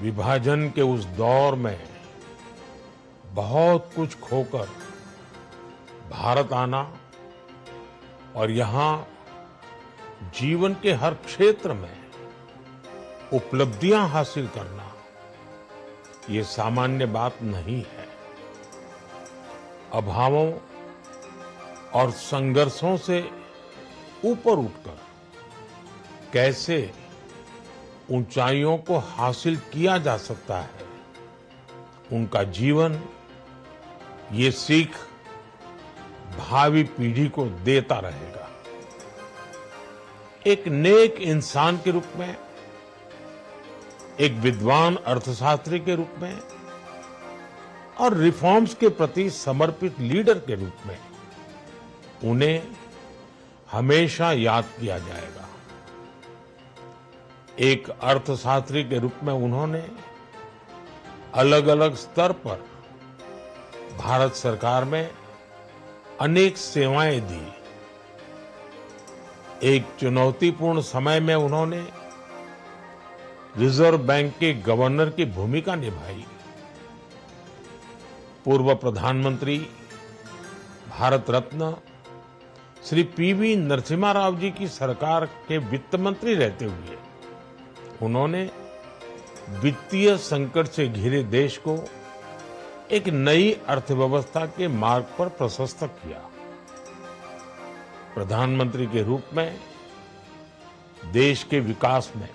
विभाजन के उस दौर में बहुत कुछ खोकर भारत आना और यहाँ जीवन के हर क्षेत्र में उपलब्धियां हासिल करना ये सामान्य बात नहीं है। अभावों और संघर्षों से ऊपर उठकर कैसे ऊंचाइयों को हासिल किया जा सकता है, उनका जीवन ये सीख भावी पीढ़ी को देता रहेगा। एक नेक इंसान के रूप में, एक विद्वान अर्थशास्त्री के रूप में और रिफॉर्म्स के प्रति समर्पित लीडर के रूप में उन्हें हमेशा याद किया जाएगा। एक अर्थशास्त्री के रूप में उन्होंने अलग अलग स्तर पर भारत सरकार में अनेक सेवाएं दी। एक चुनौतीपूर्ण समय में उन्होंने रिजर्व बैंक के गवर्नर की भूमिका निभाई। पूर्व प्रधानमंत्री भारत रत्न श्री पीवी नरसिम्हा राव जी की सरकार के वित्त मंत्री रहते हुए उन्होंने वित्तीय संकट से घिरे देश को एक नई अर्थव्यवस्था के मार्ग पर प्रशस्त किया। प्रधानमंत्री के रूप में देश के विकास में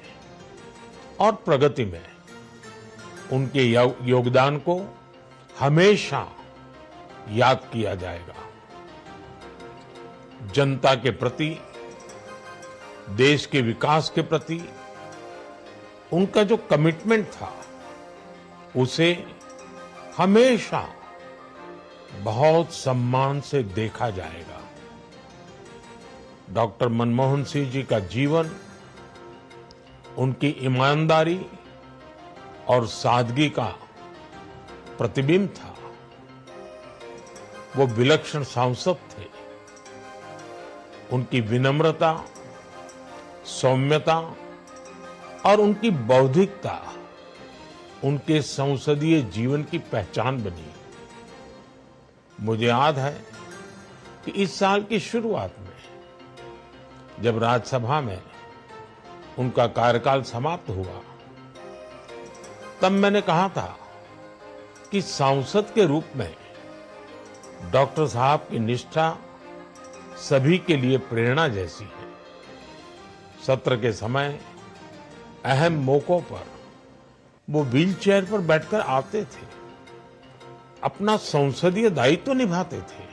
और प्रगति में उनके योगदान को हमेशा याद किया जाएगा। जनता के प्रति, देश के विकास के प्रति उनका जो कमिटमेंट था उसे हमेशा बहुत सम्मान से देखा जाएगा। डॉक्टर मनमोहन सिंह जी का जीवन उनकी ईमानदारी और सादगी का प्रतिबिंब था। वो विलक्षण सांसद थे। उनकी विनम्रता, सौम्यता और उनकी बौद्धिकता उनके संसदीय जीवन की पहचान बनी। मुझे याद है कि इस साल की शुरुआत में जब राज्यसभा में उनका कार्यकाल समाप्त हुआ, तब मैंने कहा था कि सांसद के रूप में डॉक्टर साहब की निष्ठा सभी के लिए प्रेरणा जैसी है। सत्र के समय अहम मौकों पर वो व्हीलचेयर पर बैठकर आते थे, अपना संसदीय दायित्व निभाते थे।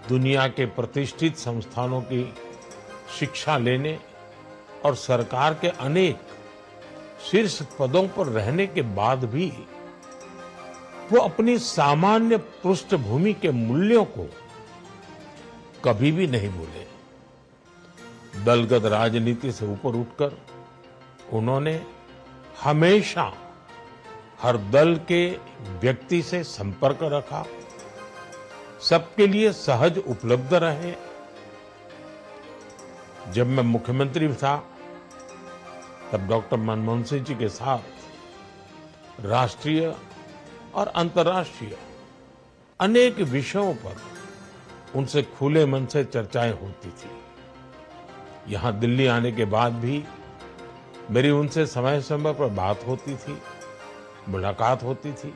दुनिया के प्रतिष्ठित संस्थानों की शिक्षा लेने और सरकार के अनेक शीर्ष पदों पर रहने के बाद भी वो अपनी सामान्य पृष्ठभूमि के मूल्यों को कभी भी नहीं भूले। दलगत राजनीति से ऊपर उठकर उन्होंने हमेशा हर दल के व्यक्ति से संपर्क रखा, सबके लिए सहज उपलब्ध रहे। जब मैं मुख्यमंत्री था तब डॉक्टर मनमोहन सिंह जी के साथ राष्ट्रीय और अंतर्राष्ट्रीय अनेक विषयों पर उनसे खुले मन से चर्चाएं होती थी। यहां दिल्ली आने के बाद भी मेरी उनसे समय समय पर बात होती थी, मुलाकात होती थी।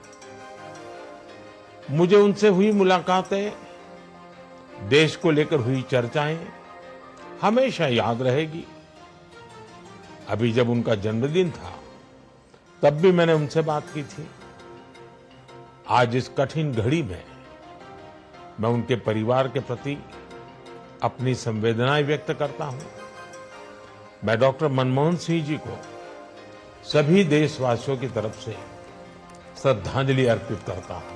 मुझे उनसे हुई मुलाकातें, देश को लेकर हुई चर्चाएं हमेशा याद रहेगी। अभी जब उनका जन्मदिन था तब भी मैंने उनसे बात की थी। आज इस कठिन घड़ी में मैं उनके परिवार के प्रति अपनी संवेदनाएं व्यक्त करता हूं। मैं डॉक्टर मनमोहन सिंह जी को सभी देशवासियों की तरफ से श्रद्धांजलि अर्पित करता हूं।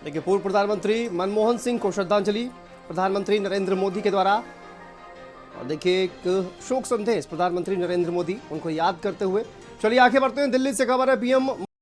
देखिए, पूर्व प्रधानमंत्री मनमोहन सिंह को श्रद्धांजलि प्रधानमंत्री नरेंद्र मोदी के द्वारा और देखिए एक शोक संदेश प्रधानमंत्री नरेंद्र मोदी उनको याद करते हुए। चलिए आगे बढ़ते हैं, दिल्ली से खबर है। पीएम